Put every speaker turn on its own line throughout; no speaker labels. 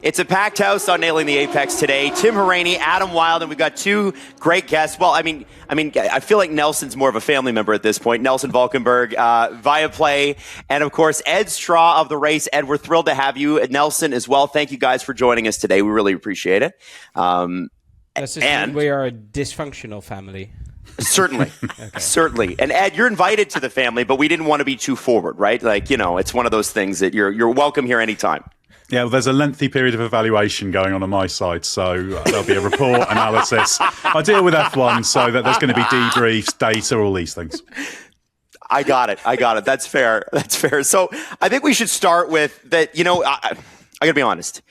It's a packed house on Nailing the Apex today. Tim Hauraney, Adam Wylde, and we've got two great guests. Well, I mean, I feel like Nelson's more of a family member at this point. Nelson Valkenburg, VIAPlay, and of course, Ed Straw of TheRace. Ed, we're thrilled to have you. Nelson as well. Thank you guys for joining us today. We really appreciate it.
And we are a dysfunctional family.
Certainly. Certainly. And Ed, you're invited to the family, but we didn't want to be too forward, right? Like, it's one of those things that you're welcome here anytime.
Yeah, well, there's a lengthy period of evaluation going on my side, so there'll be a report, analysis. I deal with F1, so that there's going to be debriefs, data, all these things.
I got it. That's fair. So I think we should start with that. I got to be honest.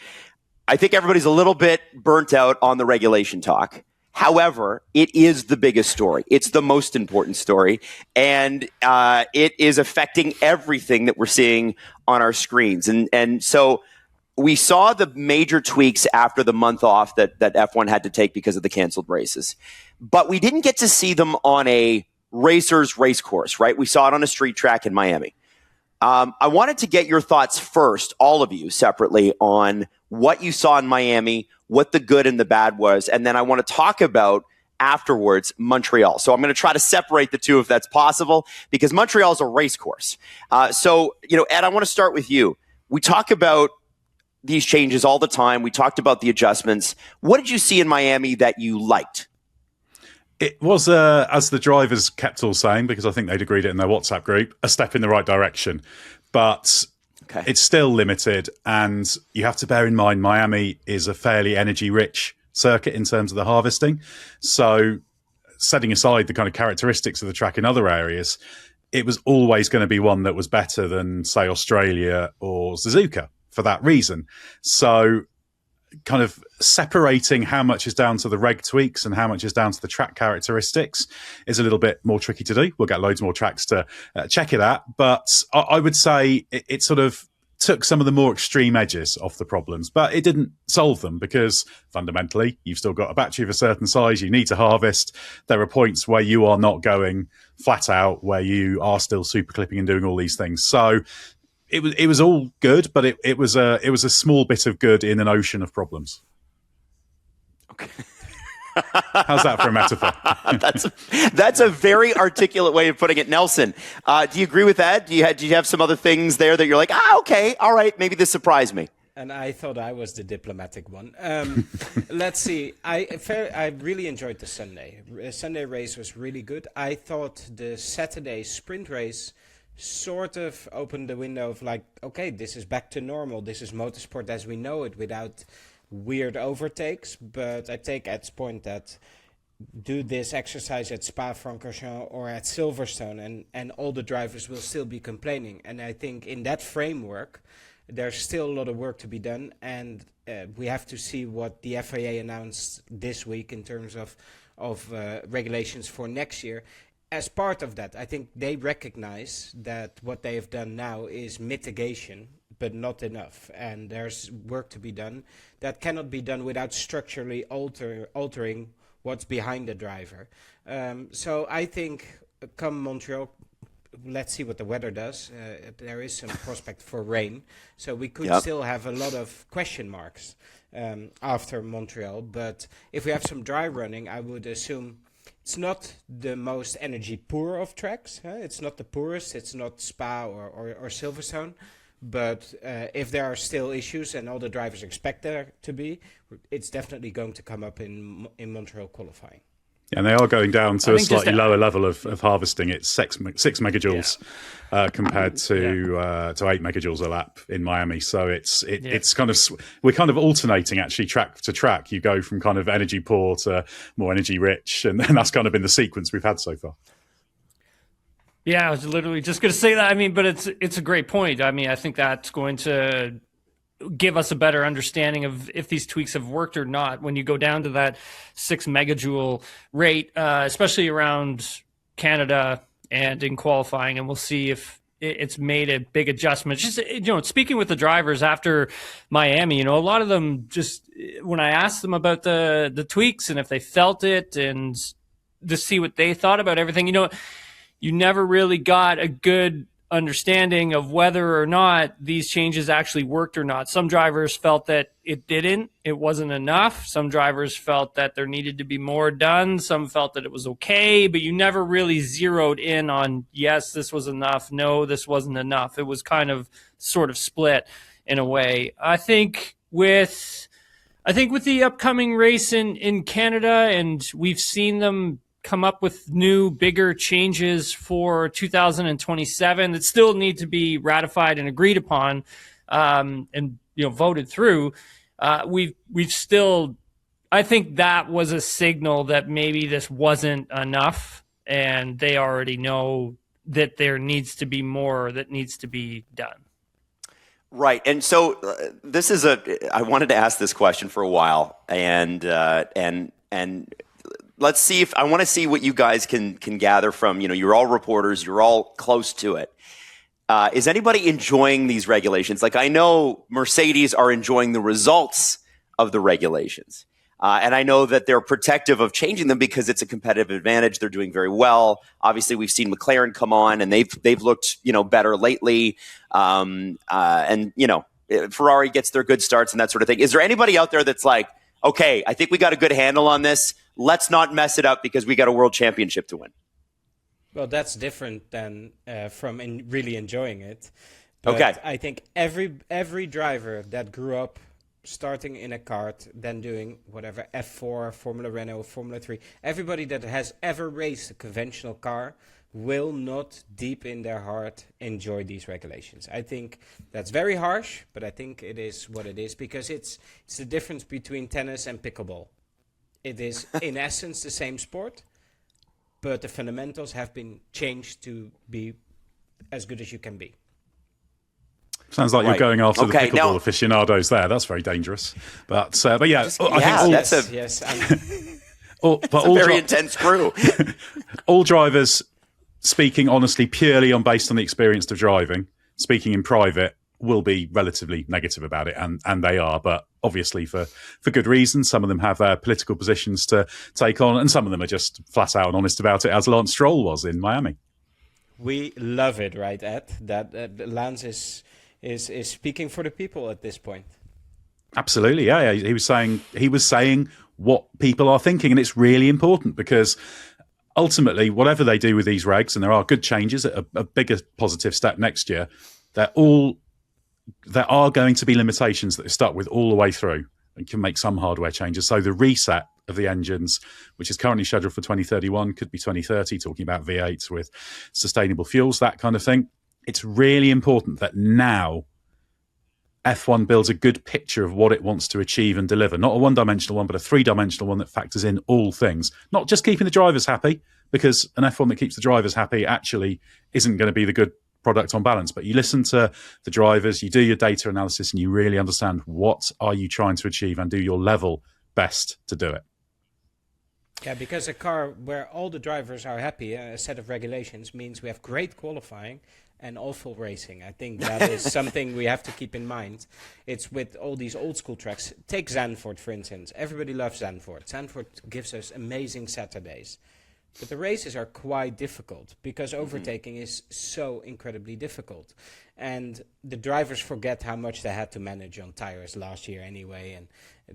I think everybody's a little bit burnt out on the regulation talk. However, it is the biggest story. It's the most important story. And it is affecting everything that we're seeing on our screens. And so we saw the major tweaks after the month off that F1 had to take because of the canceled races. But we didn't get to see them on a racer's race course, right? We saw it on a street track in Miami. I wanted to get your thoughts first, all of you separately, on what you saw in Miami, what the good and the bad was, and then I want to talk about afterwards Montreal. So I'm going to try to separate the two if that's possible, because Montreal is a race course. So, Ed, I want to start with you. We talk about these changes all the time. We talked about the adjustments. What did you see in Miami that you liked?
It was, as the drivers kept all saying, because I think they'd agreed it in their WhatsApp group, a step in the right direction. But it's still limited, and you have to bear in mind Miami is a fairly energy-rich circuit in terms of the harvesting. So setting aside the kind of characteristics of the track in other areas, it was always going to be one that was better than, say, Australia or Suzuka for that reason. So kind of separating how much is down to the reg tweaks and how much is down to the track characteristics is a little bit more tricky to do. We'll get loads more tracks to check it out. But I would say it sort of took some of the more extreme edges off the problems, but it didn't solve them, because fundamentally you've still got a battery of a certain size. You need to harvest. There are points where you are not going flat out, where you are still super clipping and doing all these things. So it was all good, but it was a small bit of good in an ocean of problems.
Okay.
How's that for a metaphor?
That's a very articulate way of putting it. Nelson, do you agree with that? Do you have some other things there that you're like, okay, all right, maybe this surprised me?
And I thought I was the diplomatic one. Let's see. I really enjoyed the Sunday. Sunday race was really good. I thought the Saturday sprint race sort of opened the window of like, okay, this is back to normal. This is motorsport as we know it, without weird overtakes. But I take Ed's point that do this exercise at Spa-Francorchamps or at Silverstone and all the drivers will still be complaining. And I think in that framework, there's still a lot of work to be done. And we have to see what the FIA announced this week in terms of regulations for next year. As part of that, I think they recognize that what they have done now is mitigation, but not enough. And there's work to be done that cannot be done without structurally altering what's behind the driver. So I think come Montreal, let's see what the weather does. There is some prospect for rain. So we could still have a lot of question marks after Montreal. But if we have some dry running, I would assume it's not the most energy poor of tracks. It's not the poorest. It's not Spa or Silverstone. But if there are still issues and all the drivers expect there to be, it's definitely going to come up in Montreal qualifying.
And they are going down to a slightly lower level of harvesting. It's 6 megajoules compared to 8 megajoules a lap in Miami. So it's kind of, we're kind of alternating actually track to track. You go from kind of energy poor to more energy rich, and that's kind of been the sequence we've had so far.
Yeah, I was literally just going to say that. I mean, but it's a great point. I mean, I think that's going to give us a better understanding of if these tweaks have worked or not when you go down to that 6 megajoule rate, especially around Canada and in qualifying. And we'll see if it's made a big adjustment. Just, speaking with the drivers after Miami, a lot of them just, when I asked them about the tweaks and if they felt it and to see what they thought about everything, you never really got a good understanding of whether or not these changes actually worked or not. Some drivers felt that it didn't, it wasn't enough. Some drivers felt that there needed to be more done. Some felt that it was okay, but you never really zeroed in on, yes, this was enough. No, this wasn't enough. It was kind of sort of split in a way. I think with the upcoming race in Canada, and we've seen them come up with new, bigger changes for 2027 that still need to be ratified and agreed upon, and voted through. We've still, I think that was a signal that maybe this wasn't enough, and they already know that there needs to be more that needs to be done.
Right. And so this is I wanted to ask this question for a while, and let's see I want to see what you guys can gather from, you're all reporters, you're all close to it. Is anybody enjoying these regulations? Like, I know Mercedes are enjoying the results of the regulations. And I know that they're protective of changing them because it's a competitive advantage. They're doing very well. Obviously, we've seen McLaren come on, and they've looked better lately. And Ferrari gets their good starts and that sort of thing. Is there anybody out there that's like, okay, I think we got a good handle on this. Let's not mess it up because we got a world championship to win?
Well, that's different than from really enjoying it. But
okay.
I think every driver that grew up starting in a kart, then doing whatever, F4, Formula Renault, Formula 3, everybody that has ever raced a conventional car will not deep in their heart enjoy these regulations. I think that's very harsh, but I think it is what it is, because it's the difference between tennis and pickleball. It is in essence the same sport, but the fundamentals have been changed to be as good as you can be.
Sounds like you're going after the pickleball aficionados there. That's very dangerous. But yeah,
yes.
But
all very intense crew.
All drivers, speaking honestly, purely based on the experience of driving, speaking in private, will be relatively negative about it, and they are. But obviously for good reason. Some of them have political positions to take on, and some of them are just flat out and honest about it, as Lance Stroll was in Miami.
We love it, right, Ed? That Lance is speaking for the people at this point.
Absolutely, yeah. He was saying what people are thinking, and it's really important because ultimately, whatever they do with these regs, and there are good changes, a bigger positive step next year, there are going to be limitations that are stuck with all the way through, and can make some hardware changes. So the reset of the engines, which is currently scheduled for 2031, could be 2030, talking about V8s with sustainable fuels, that kind of thing. It's really important that now F1 builds a good picture of what it wants to achieve and deliver. Not a one-dimensional one, but a three-dimensional one that factors in all things. Not just keeping the drivers happy, because an F1 that keeps the drivers happy actually isn't going to be the good product on balance. But you listen to the drivers, you do your data analysis, and you really understand what are you trying to achieve and do your level best to do it.
Yeah, because a car where all the drivers are happy, a set of regulations, means we have great qualifying and awful racing. I think that is something we have to keep in mind. It's with all these old school tracks. Take Zandvoort, for instance. Everybody loves Zandvoort. Zandvoort gives us amazing Saturdays. But the races are quite difficult because overtaking is so incredibly difficult. And the drivers forget how much they had to manage on tires last year anyway, and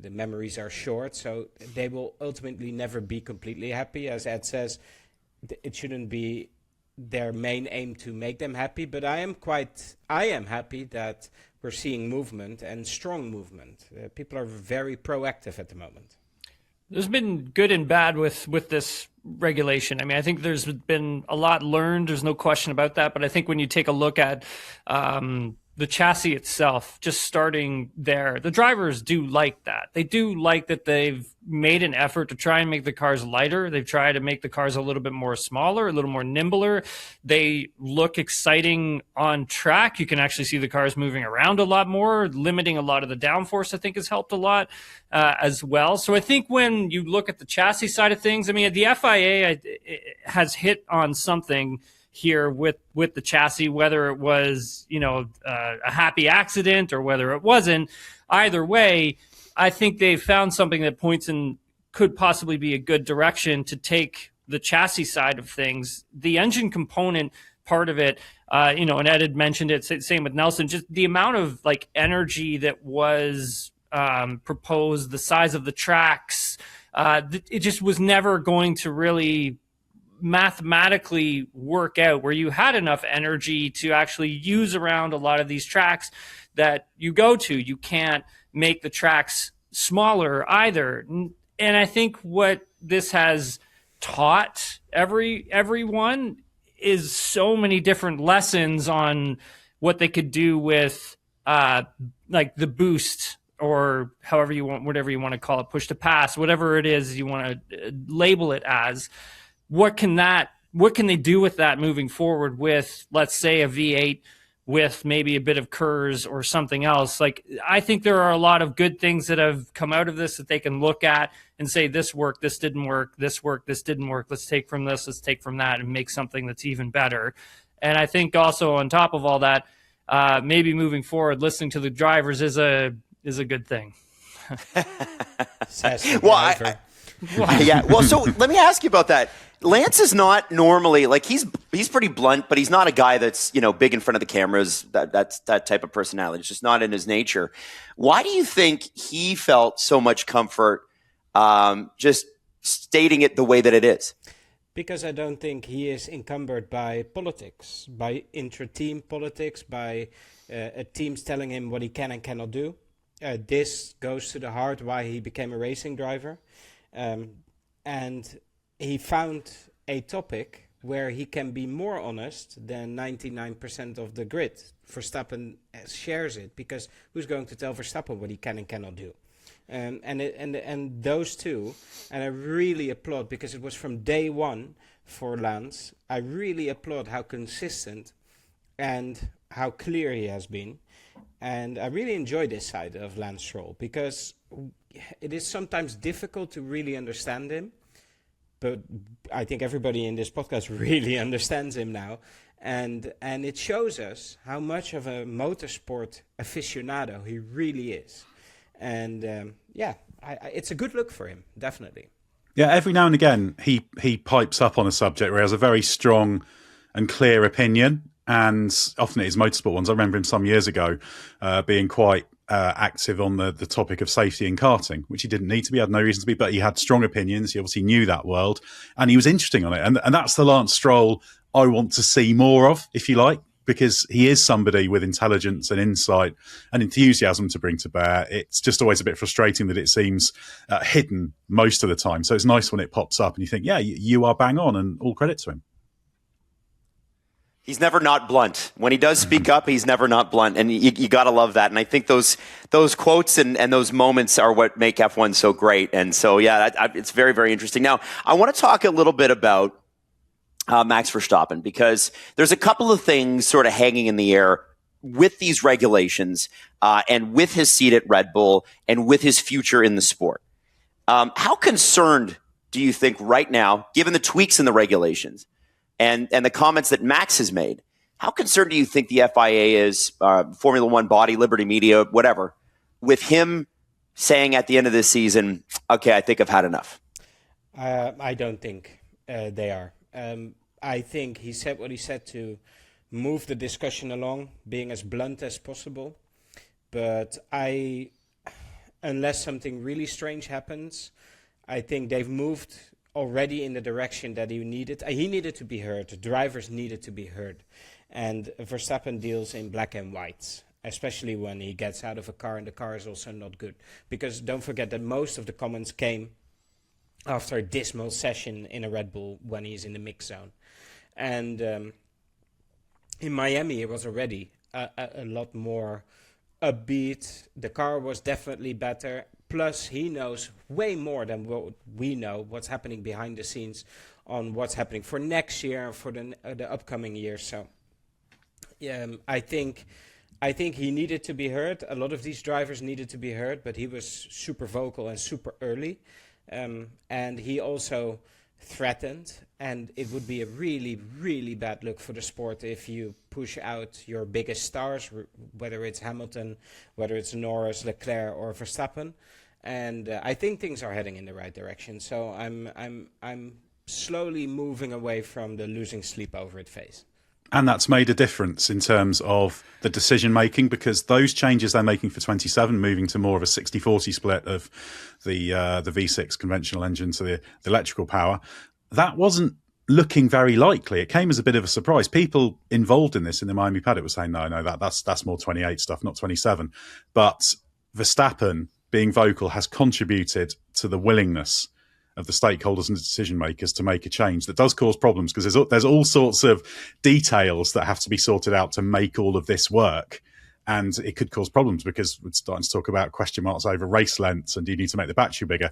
the memories are short, so they will ultimately never be completely happy. As Ed says, it shouldn't be their main aim to make them happy, but I am happy that we're seeing movement and strong movement. People are very proactive at the moment.
There's been good and bad with this regulation. I mean, I think there's been a lot learned. There's no question about that. But I think when you take a look at the chassis itself, just starting there, the drivers do like that. They do like that they've made an effort to try and make the cars lighter. They've tried to make the cars a little bit more smaller, a little more nimbler. They look exciting on track. You can actually see the cars moving around a lot more, limiting a lot of the downforce, I think, has helped a lot as well. So I think when you look at the chassis side of things, I mean, the FIA has hit on something here with the chassis, whether it was, a happy accident or whether it wasn't. Either way, I think they've found something that points in could possibly be a good direction to take the chassis side of things. The engine component part of it. And Ed had mentioned it. Same with Nelson. Just the amount of like energy that was proposed, the size of the tracks. It just was never going to really mathematically work out where you had enough energy to actually use around a lot of these tracks that you go to. You can't make the tracks smaller either. And I think what this has taught everyone is so many different lessons on what they could do with like the boost, or however you want, whatever you want to call it, push to pass, whatever it is you want to label it as. What can they do with that moving forward with, let's say, a V8 with maybe a bit of KERS or something else? Like, I think there are a lot of good things that have come out of this that they can look at and say, this worked, this didn't work, this worked, this didn't work. Let's take from this, let's take from that, and make something that's even better. And I think also on top of all that, maybe moving forward, listening to the drivers is a good thing.
Well, yeah. Well, so let me ask you about that. Lance is not normally like he's pretty blunt, but he's not a guy that's big in front of the cameras. That's that type of personality. It's just not in his nature. Why do you think he felt so much comfort just stating it the way that it is?
Because I don't think he is encumbered by politics, by intra-team politics, by teams telling him what he can and cannot do. This goes to the heart why he became a racing driver. And he found a topic where he can be more honest than 99% of the grid. Verstappen shares it, because who's going to tell Verstappen what he can and cannot do? And those two, and I really applaud, because it was from day one for Lance. I really applaud how consistent and how clear he has been. And I really enjoy this side of Lance Stroll, because it is sometimes difficult to really understand him. But I think everybody in this podcast really understands him now. And it shows us how much of a motorsport aficionado he really is. And it's a good look for him, definitely.
Yeah, every now and again, he pipes up on a subject where he has a very strong and clear opinion. And often it is motorsport ones. I remember him some years ago being quite active on the topic of safety in karting, which he didn't need to be, had no reason to be, but he had strong opinions. He obviously knew that world, and he was interesting on it. And that's the Lance Stroll I want to see more of, if you like, because he is somebody with intelligence and insight and enthusiasm to bring to bear. It's just always a bit frustrating that it seems hidden most of the time. So it's nice when it pops up and you think, yeah, you are bang on, and all credit to him.
He's never not blunt. When he does speak up, he's never not blunt. And you got to love that. And I think those quotes and those moments are what make F1 so great. And so, yeah, it's very, very interesting. Now, I want to talk a little bit about Max Verstappen, because there's a couple of things sort of hanging in the air with these regulations and with his seat at Red Bull and with his future in the sport. How concerned do you think right now, given the tweaks in the regulations, and the comments that Max has made, how concerned do you think the FIA is, Formula One body, Liberty Media, whatever, with him saying at the end of this season, okay, I think I've had enough?
I don't think they are. I think he said what he said to move the discussion along, being as blunt as possible. But unless something really strange happens, I think they've moved already in the direction that he needed. He needed to be heard. The drivers needed to be heard. And Verstappen deals in black and whites, especially when he gets out of a car and the car is also not good. Because don't forget that most of the comments came after a dismal session in a Red Bull when he's in the mix zone. And in Miami, it was already a lot more upbeat. The car was definitely better. Plus, he knows way more than what we know, what's happening behind the scenes on what's happening for next year and for the upcoming years. So, I think he needed to be heard. A lot of these drivers needed to be heard, but he was super vocal and super early. And he also threatened, and it would be a really, really bad look for the sport if you push out your biggest stars, whether it's Hamilton, whether it's Norris, Leclerc, or Verstappen. And I think things are heading in the right direction. So I'm slowly moving away from the losing sleep over it phase.
And that's made a difference in terms of the decision making, because those changes they're making for 27, moving to more of a 60-40 split of the V6 conventional engine to the electrical power, that wasn't looking very likely. It came as a bit of a surprise. People involved in this in the Miami paddock were saying, no, that's more 28 stuff, not 27. But Verstappen, being vocal, has contributed to the willingness of the stakeholders and the decision makers to make a change that does cause problems, because there's all sorts of details that have to be sorted out to make all of this work. And it could cause problems because we're starting to talk about question marks over race lengths and do you need to make the battery bigger?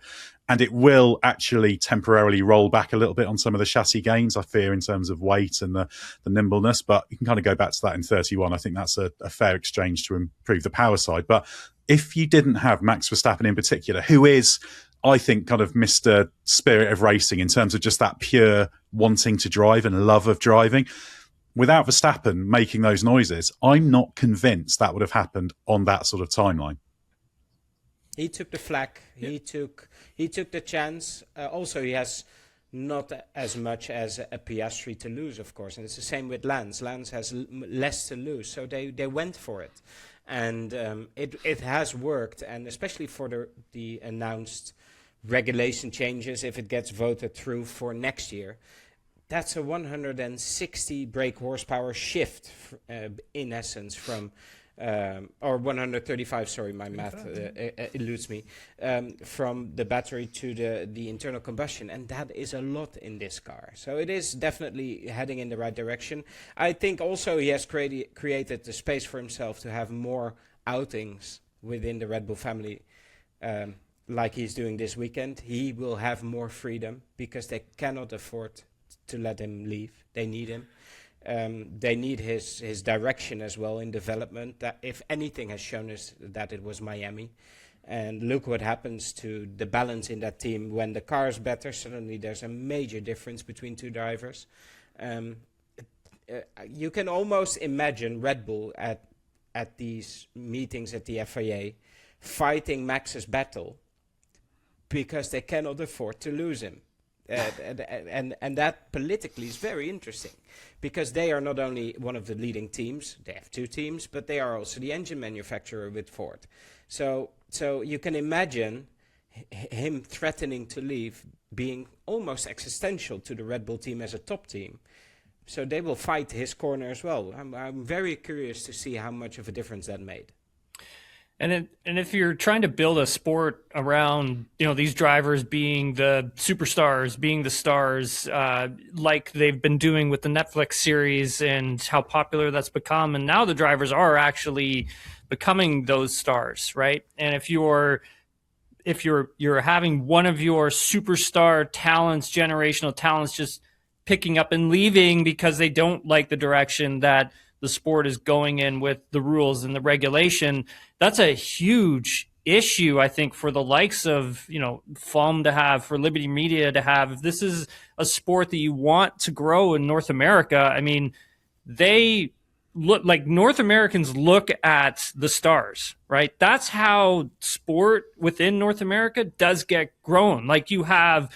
And it will actually temporarily roll back a little bit on some of the chassis gains, I fear, in terms of weight and the nimbleness. But you can kind of go back to that in 31. I think that's a fair exchange to improve the power side. But if you didn't have Max Verstappen in particular, who is, I think, kind of Mr. Spirit of racing in terms of just that pure wanting to drive and love of driving, without Verstappen making those noises, I'm not convinced that would have happened on that sort of timeline.
He took the flak. He took the chance. Also, he has not as much as a Piastri to lose, of course, and it's the same with Lance. Lance has less to lose, so they went for it, and it has worked, and especially for the announced regulation changes, if it gets voted through for next year. That's a 160 brake horsepower shift, in essence, from, or 135, sorry, my math eludes me, from the battery to the internal combustion. And that is a lot in this car. So it is definitely heading in the right direction. I think also he has created the space for himself to have more outings within the Red Bull family, like he's doing this weekend. He will have more freedom because they cannot afford to let him leave. They need him. They need his direction as well in development. That, if anything, has shown us that it was Miami. And look what happens to the balance in that team. When the car is better, suddenly there's a major difference between two drivers. You can almost imagine Red Bull at these meetings at the FIA fighting Max's battle because they cannot afford to lose him. And that politically is very interesting, because they are not only one of the leading teams, they have two teams, but they are also the engine manufacturer with Ford. So you can imagine him threatening to leave being almost existential to the Red Bull team as a top team. So they will fight his corner as well. I'm very curious to see how much of a difference that made.
And if you're trying to build a sport around, these drivers being the superstars, being the stars, like they've been doing with the Netflix series and how popular that's become, and now the drivers are actually becoming those stars, right? And if you're having one of your superstar talents, generational talents, just picking up and leaving because they don't like the direction that the sport is going in with the rules and the regulation, that's a huge issue, I think, for the likes of, FOM to have, for Liberty Media to have. If this is a sport that you want to grow in North America, I mean, they look like North Americans look at the stars, right? That's how sport within North America does get grown. Like you have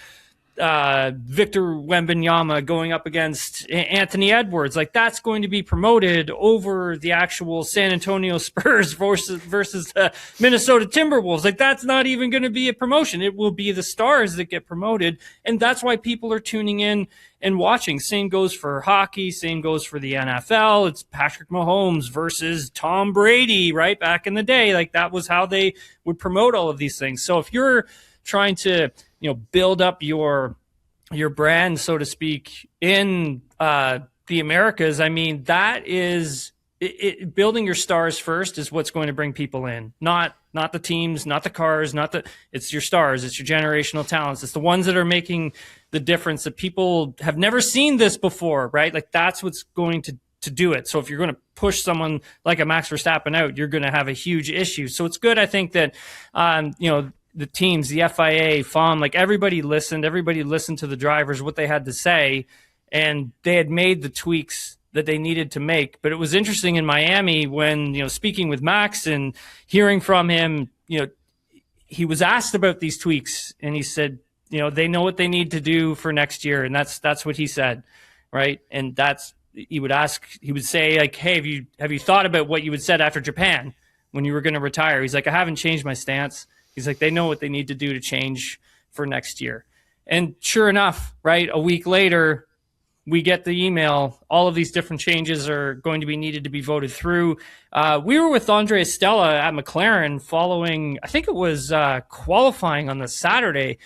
Victor Wembanyama going up against Anthony Edwards, like that's going to be promoted over the actual San Antonio Spurs versus the Minnesota Timberwolves. Like that's not even going to be a promotion. It will be the stars that get promoted. And that's why people are tuning in and watching. Same goes for hockey. Same goes for the NFL. It's Patrick Mahomes versus Tom Brady, right? Back in the day, like that was how they would promote all of these things. So if you're trying to build up your brand, so to speak, in the Americas, I mean, that is building your stars first is what's going to bring people in, not the teams, not the cars, it's your stars, it's your generational talents, it's the ones that are making the difference, that people have never seen this before, right? Like that's what's going to do it. So if you're going to push someone like a Max Verstappen out, you're going to have a huge issue. So it's good, I think, that the teams, the FIA, FOM, like everybody listened to the drivers, what they had to say, and they had made the tweaks that they needed to make. But it was interesting in Miami when, speaking with Max and hearing from him, he was asked about these tweaks and he said, they know what they need to do for next year. And that's what he said. Right. And he would say like, hey, have you thought about what you would said after Japan when you were going to retire? He's like, I haven't changed my stance. He's like, they know what they need to do to change for next year. And sure enough, right, a week later, we get the email. All of these different changes are going to be needed to be voted through. We were with Andrea Stella at McLaren following, I think it was qualifying on the Saturday.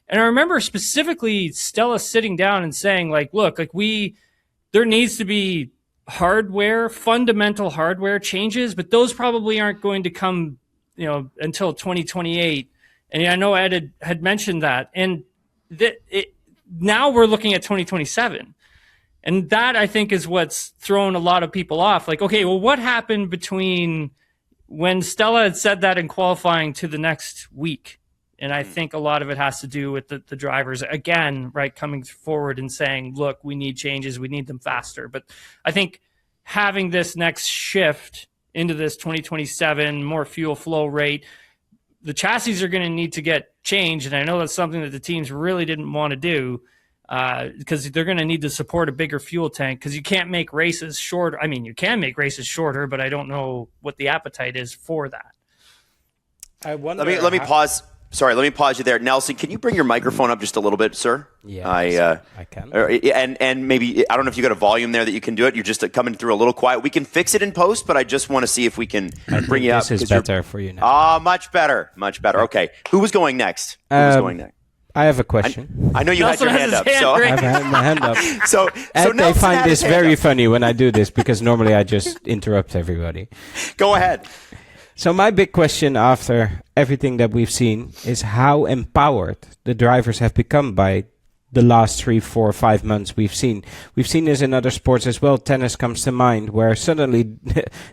And I remember specifically Stella sitting down and saying, like, look, like there needs to be fundamental hardware changes, but those probably aren't going to come, until 2028. And I know Ed had mentioned that. And now we're looking at 2027. And that, I think, is what's thrown a lot of people off. Like, okay, well, what happened between when Stella had said that in qualifying to the next week? And I think a lot of it has to do with the drivers, again, right, coming forward and saying, look, we need changes, we need them faster. But I think having this next shift into this 2027, more fuel flow rate, the chassis are going to need to get changed. And I know that's something that the teams really didn't want to do because they're going to need to support a bigger fuel tank because you can't make races shorter. I mean, you can make races shorter, but I don't know what the appetite is for that.
I wonder.
Let me pause. Sorry, let me pause you there. Nelson, can you bring your microphone up just a little bit, sir?
Yeah, I can.
And maybe, I don't know if you got a volume there that you can do it. You're just coming through a little quiet. We can fix it in post, but I just want to see if we can bring you up.
This is better for you now.
Much better. Much better. Okay. Who was going next?
I have a question.
I know you
Nelson
had your hand up.
so
I've had my hand up.
So
they find this very funny when I do this because normally I just interrupt everybody.
Go ahead.
So my big question after everything that we've seen is how empowered the drivers have become by the last 3, 4, 5 months we've seen. We've seen this in other sports as well. Tennis comes to mind, where suddenly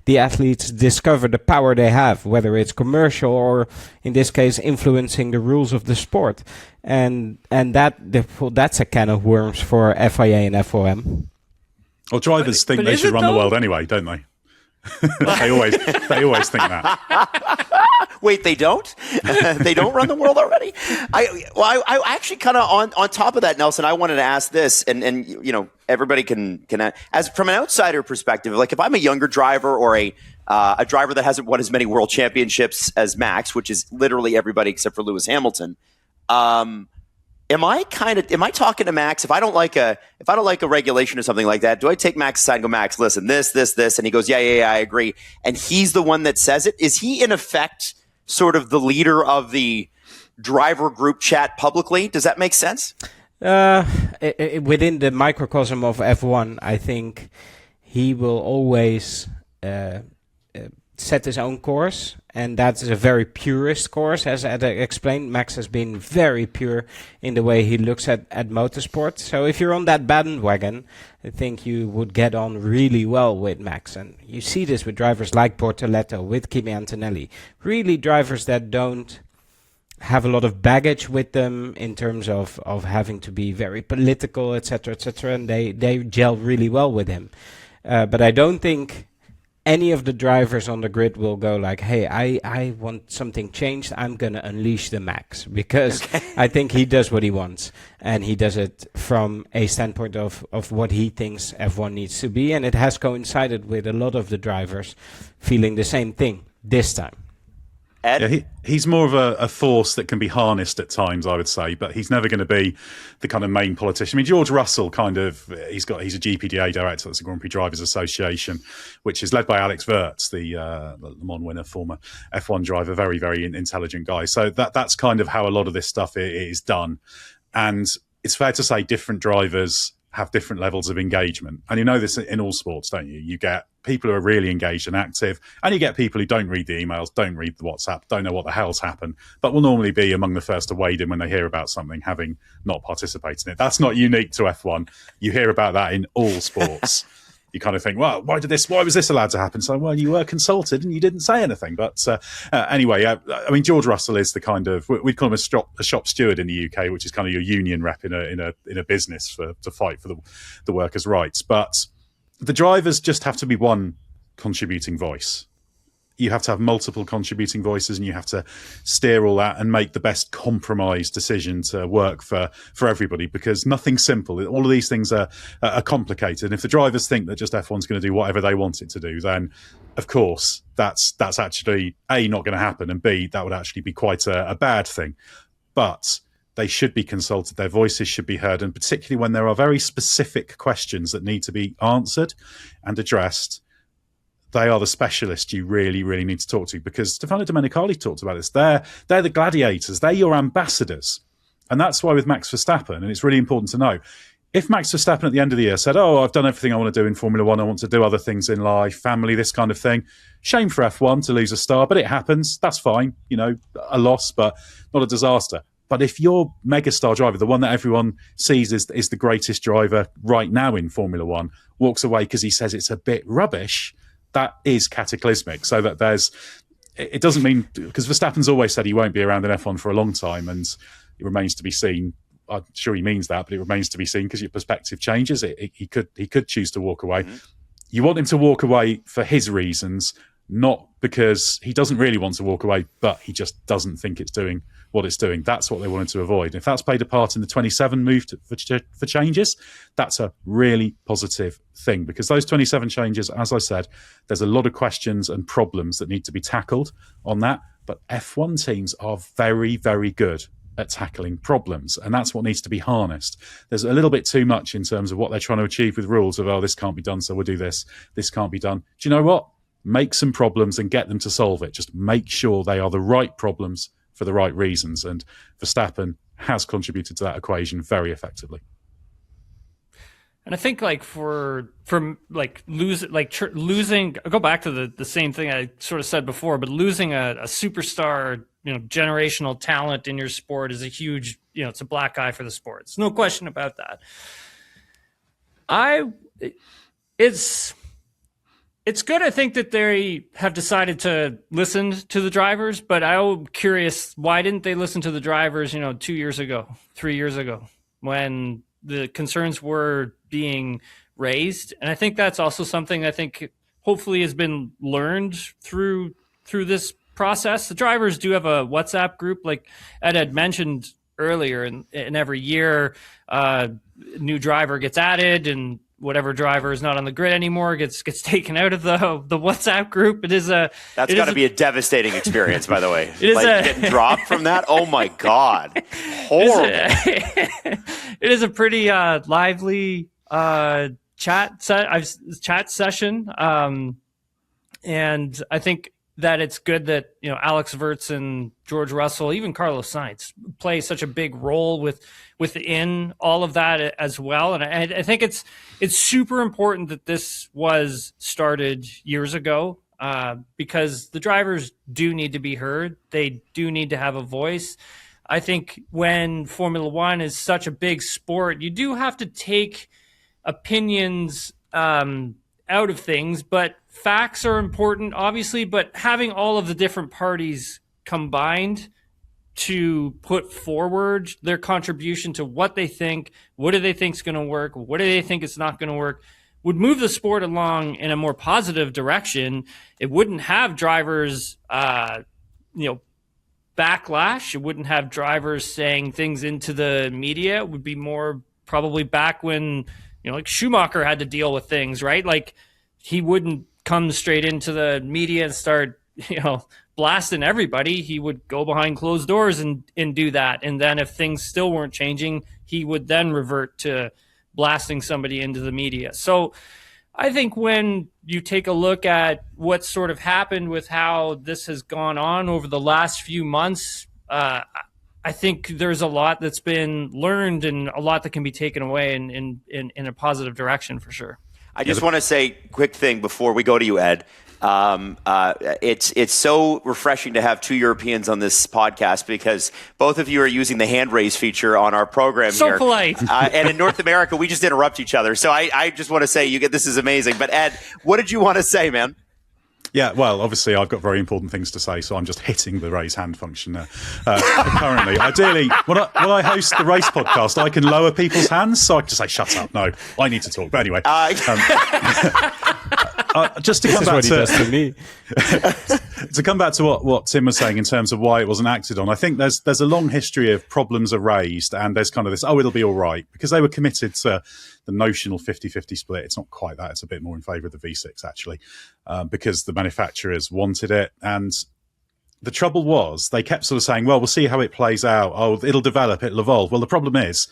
the athletes discover the power they have, whether it's commercial or, in this case, influencing the rules of the sport. And that's a can of worms for FIA and FOM.
Well, drivers think they should run the world anyway, don't they? they always think that.
Wait, they don't? They don't run the world already? I actually kind of on top of that, Nelson, I wanted to ask this, and everybody can as from an outsider perspective, like if I'm a younger driver or a driver that hasn't won as many world championships as Max, which is literally everybody except for Lewis Hamilton. Am I talking to Max if I don't like a regulation or something like that? Do I take Max aside and go, Max, listen, this, and he goes, yeah, I agree, and he's the one that says it? Is he in effect sort of the leader of the driver group chat publicly? Does that make sense?
Within the microcosm of F1, I think he will always set his own course, and that's a very purist course. As Ed explained, Max has been very pure in the way he looks at motorsport. So if you're on that bandwagon, I think you would get on really well with Max. And you see this with drivers like Bortoletto, with Kimi Antonelli. Really drivers that don't have a lot of baggage with them in terms of having to be very political, etc., and they gel really well with him. But I don't think any of the drivers on the grid will go like, hey, I want something changed. I'm going to unleash the Max, because I think he does what he wants, and he does it from a standpoint of what he thinks F1 needs to be. And it has coincided with a lot of the drivers feeling the same thing this time.
Ed?
Yeah, he's more of a force that can be harnessed at times, I would say, but he's never going to be the kind of main politician. I mean, George Russell he's a GPDA director, that's the Grand Prix Drivers Association, which is led by Alex Wurz, the Le Mans winner, former F1 driver, very, very intelligent guy. So that's kind of how a lot of this stuff is done. And it's fair to say different drivers have different levels of engagement. And you know this in all sports, don't you? You get people who are really engaged and active, and you get people who don't read the emails, don't read the WhatsApp, don't know what the hell's happened, but will normally be among the first to wade in when they hear about something, having not participated in it. That's not unique to F1. You hear about that in all sports. You kind of think, well, why was this allowed to happen? So, well, you were consulted and you didn't say anything. But anyway, I mean, George Russell is the kind of, we'd call him a shop steward in the UK, which is kind of your union rep in a business to fight for the workers' rights. But the drivers just have to be one contributing voice. you have to have multiple contributing voices, and you have to steer all that and make the best compromise decision to work for everybody, because nothing's simple. All of these things are complicated. And if the drivers think that just F1's going to do whatever they want it to do, then of course that's actually A, not going to happen, and B, that would actually be quite a bad thing. But they should be consulted, their voices should be heard, and particularly when there are very specific questions that need to be answered and addressed, they are the specialists you really, really need to talk to, because Stefano Domenicali talked about this. They're the gladiators. They're your ambassadors. And that's why with Max Verstappen, and it's really important to know, if Max Verstappen at the end of the year said, I've done everything I want to do in Formula One, I want to do other things in life, family, this kind of thing, shame for F1 to lose a star, but it happens. That's fine. A loss, but not a disaster. But if your megastar driver, the one that everyone sees is the greatest driver right now in Formula One, walks away because he says it's a bit rubbish, that is cataclysmic. So that it doesn't mean, because Verstappen's always said he won't be around in F1 for a long time, and it remains to be seen. I'm sure he means that, but it remains to be seen because your perspective changes. He could choose to walk away. Mm-hmm. You want him to walk away for his reasons, not because he doesn't really want to walk away, but he just doesn't think it's doing what it's doing. That's what they wanted to avoid. If that's played a part in the 27 move for changes, that's a really positive thing, because those 27 changes, as I said, there's a lot of questions and problems that need to be tackled on that. But F1 teams are very, very good at tackling problems, and that's what needs to be harnessed. There's a little bit too much in terms of what they're trying to achieve with rules of, this can't be done, so we'll do this. This can't be done. Do you know what? Make some problems and get them to solve it. Just make sure they are the right problems for the right reasons. And Verstappen has contributed to that equation very effectively.
And I think losing, I'll go back to the same thing I sort of said before, but losing a superstar, generational talent in your sport is a huge, it's a black eye for the sport. There's no question about that. It's good, I think, that they have decided to listen to the drivers, but I'm curious, why didn't they listen to the drivers, 2 years ago, 3 years ago, when the concerns were being raised? And I think that's also something I think hopefully has been learned through this process. The drivers do have a WhatsApp group, like Ed had mentioned earlier, and every year new driver gets added, and whatever driver is not on the grid anymore gets taken out of the WhatsApp group. That's
got to be a devastating experience, by the way. Getting dropped from that. Oh my God, horrible!
It is a pretty lively chat session, and I think that it's good that Alex Wirtz and George Russell, even Carlos Sainz, play such a big role within all of that as well. And I think it's super important that this was started years ago, because the drivers do need to be heard. They do need to have a voice. I think when Formula One is such a big sport, you do have to take opinions out of things, but facts are important, obviously, but having all of the different parties combined to put forward their contribution to what they think, what do they think is going to work, what do they think is not going to work, would move the sport along in a more positive direction. It wouldn't have drivers, backlash. It wouldn't have drivers saying things into the media. It would be more probably back when, like Schumacher had to deal with things, right? Like he wouldn't come straight into the media and start, blasting everybody. He would go behind closed doors and do that. And then if things still weren't changing, he would then revert to blasting somebody into the media. So I think when you take a look at what sort of happened with how this has gone on over the last few months, I think there's a lot that's been learned and a lot that can be taken away in a positive direction for sure.
I just want to say a quick thing before we go to you, Ed. It's so refreshing to have two Europeans on this podcast, because both of you are using the hand raise feature on our program
so
here.
So polite.
And in North America, we just interrupt each other. So I just want to say this is amazing. But Ed, what did you want to say, man?
Yeah, well, obviously I've got very important things to say, so I'm just hitting the raise hand function currently. Ideally, when I host the race podcast, I can lower people's hands, so I can just say, shut up, no, I need to talk. But anyway, just to
This
come
is
back
what he does to me.
to come back to what Tim was saying in terms of why it wasn't acted on, I think there's a long history of problems are raised, and there's kind of this, it'll be all right, because they were committed to the notional 50-50 split. It's not quite that. It's a bit more in favour of the V6, actually, because the manufacturers wanted it. And the trouble was they kept sort of saying, well, we'll see how it plays out. Oh, it'll develop, it'll evolve. Well, the problem is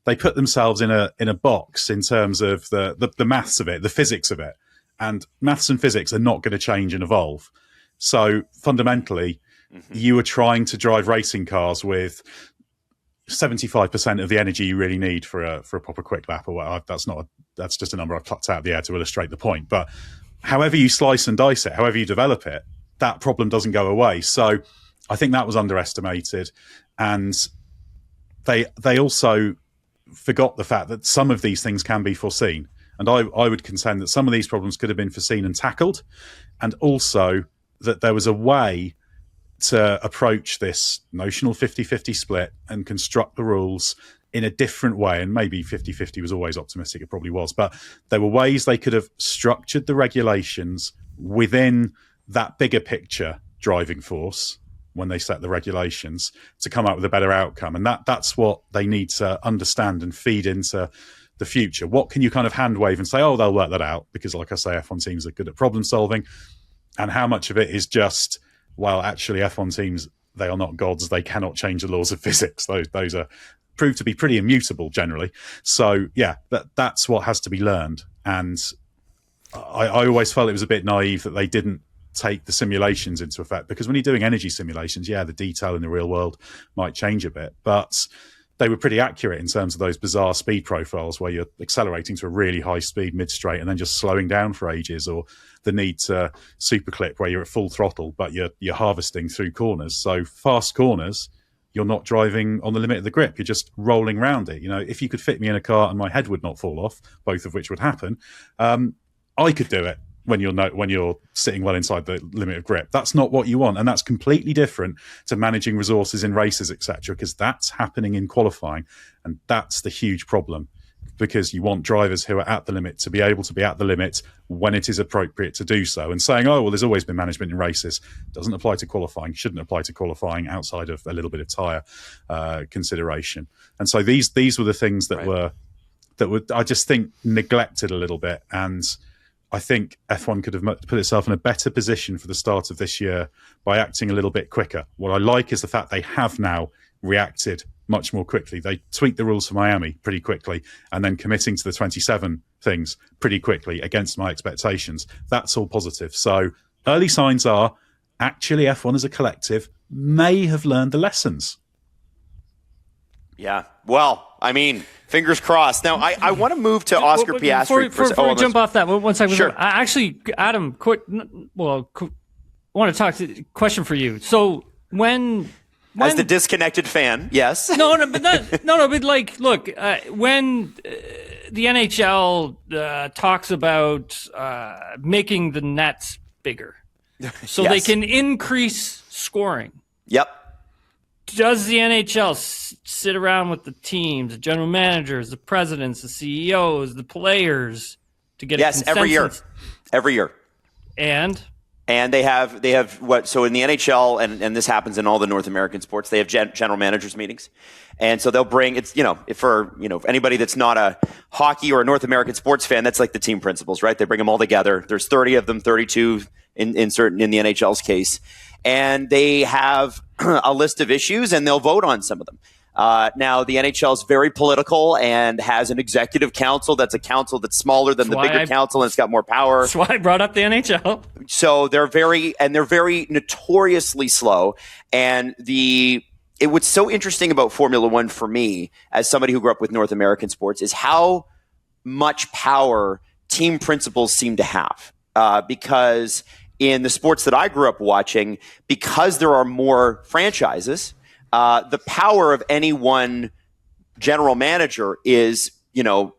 they put themselves in a box in terms of the maths of it, the physics of it. And maths and physics are not going to change and evolve. So fundamentally, you are trying to drive racing cars with 75% of the energy you really need for a proper quick lap. Or what? That's just a number I've plucked out of the air to illustrate the point. But however you slice and dice it, however you develop it, that problem doesn't go away. So I think that was underestimated, and they also forgot the fact that some of these things can be foreseen. And I would contend that some of these problems could have been foreseen and tackled, and also that there was a way to approach this notional 50-50 split and construct the rules in a different way. And maybe 50-50 was always optimistic, it probably was, but there were ways they could have structured the regulations within that bigger picture driving force when they set the regulations to come up with a better outcome. And that's what they need to understand and feed into the future. What can you kind of hand wave and say, oh, they'll work that out? Because like I say, F1 teams are good at problem solving. And how much of it is just, well, actually F1 teams, they are not gods. They cannot change the laws of physics. Those are proved to be pretty immutable generally. So yeah, that's what has to be learned. And I always felt it was a bit naive that they didn't take the simulations into effect, because when you're doing energy simulations, yeah, the detail in the real world might change a bit, but they were pretty accurate in terms of those bizarre speed profiles where you're accelerating to a really high speed mid-straight and then just slowing down for ages, or the need to super clip where you're at full throttle but you're harvesting through corners. So fast corners, you're not driving on the limit of the grip, you're just rolling around it. You know, if you could fit me in a car and my head would not fall off, both of which would happen, I could do it when you're sitting well inside the limit of grip. That's not what you want, and that's completely different to managing resources in races, etc., because that's happening in qualifying, and that's the huge problem, because you want drivers who are at the limit to be able to be at the limit when it is appropriate to do so. And saying, oh, well, there's always been management in races, doesn't apply to qualifying, shouldn't apply to qualifying outside of a little bit of tyre consideration. And so these were the things that were I just think neglected a little bit. And I think F1 could have put itself in a better position for the start of this year by acting a little bit quicker. What I like is the fact they have now reacted much more quickly. They tweaked the rules for Miami pretty quickly, and then committing to the 27 things pretty quickly against my expectations. That's all positive. So early signs are actually F1 as a collective may have learned the lessons.
Yeah. Well, I mean, fingers crossed. Now, I want to move to Oscar Piastri.
Before we jump off that, one second.
Sure.
Actually, Adam, quick. Well, I want to talk. Question for you. So when
as the disconnected fan, yes.
But like, look, when the NHL talks about making the nets bigger, so
Yes.
they can increase scoring.
Yep.
Does the NHL sit around with the teams, the general managers, the presidents, the CEOs, the players to get a consensus?
every year,
and
they have what? So in the NHL, and this happens in all the North American sports, they have general managers meetings, and so they'll bring for anybody that's not a hockey or a North American sports fan, that's like the team principals, right? They bring them all together. There's 30 of them, 32 in the NHL's case, and they have a list of issues, and they'll vote on some of them. Now, the NHL is very political and has an executive council that's a council that's smaller than the bigger council, and it's got more power.
That's why I brought up the NHL.
So they're very notoriously slow. And what's so interesting about Formula One for me, as somebody who grew up with North American sports, is how much power team principals seem to have. Because in the sports that I grew up watching, because there are more franchises, the power of any one general manager is,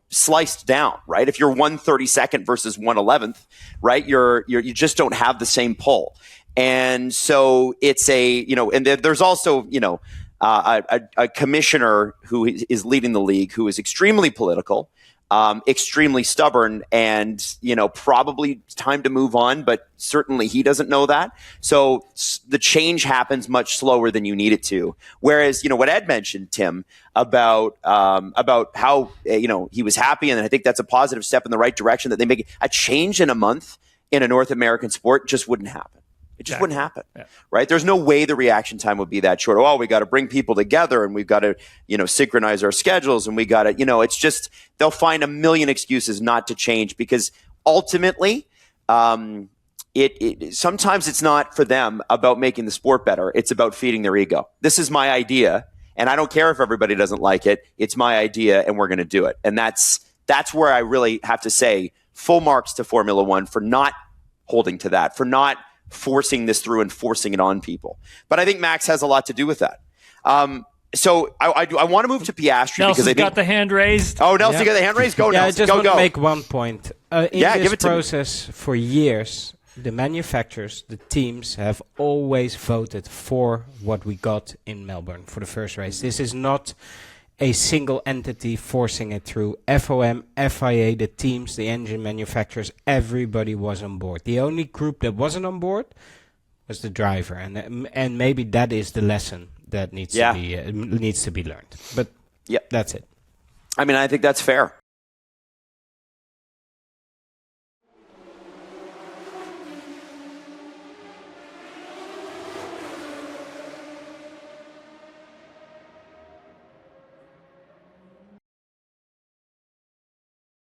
sliced down, right? If you're 132nd versus 111th, right, you just don't have the same pull. And so it's and there's also, a commissioner who is leading the league who is extremely political. extremely stubborn, and probably time to move on. But certainly he doesn't know that. So the change happens much slower than you need it to. Whereas what Ed mentioned, Tim, about how he was happy, and I think that's a positive step in the right direction, that they make a change in a month in a North American sport just wouldn't happen. It just wouldn't happen, right? There's no way the reaction time would be that short. Oh, we got to bring people together, and we've got to, synchronize our schedules, and we got to, it's just, they'll find a million excuses not to change, because ultimately, sometimes it's not for them about making the sport better. It's about feeding their ego. This is my idea, and I don't care if everybody doesn't like it. It's my idea, and we're going to do it. And that's where I really have to say full marks to Formula One for not holding to that, for not forcing this through and forcing it on people. But I think Max has a lot to do with that. So I want to move to Piastri.
Nelson's
because I think,
got the hand raised.
Oh, Nelson got the hand raised? Go, Nelson.
I just want to make one point. In this process, for years, the manufacturers, the teams have always voted for what we got in Melbourne for the first race. This is not a single entity forcing it through. FOM, FIA, the teams, the engine manufacturers, everybody was on board. The only group that wasn't on board was the driver, and maybe that is the lesson that needs to be learned. But that's it.
I mean, I think that's fair.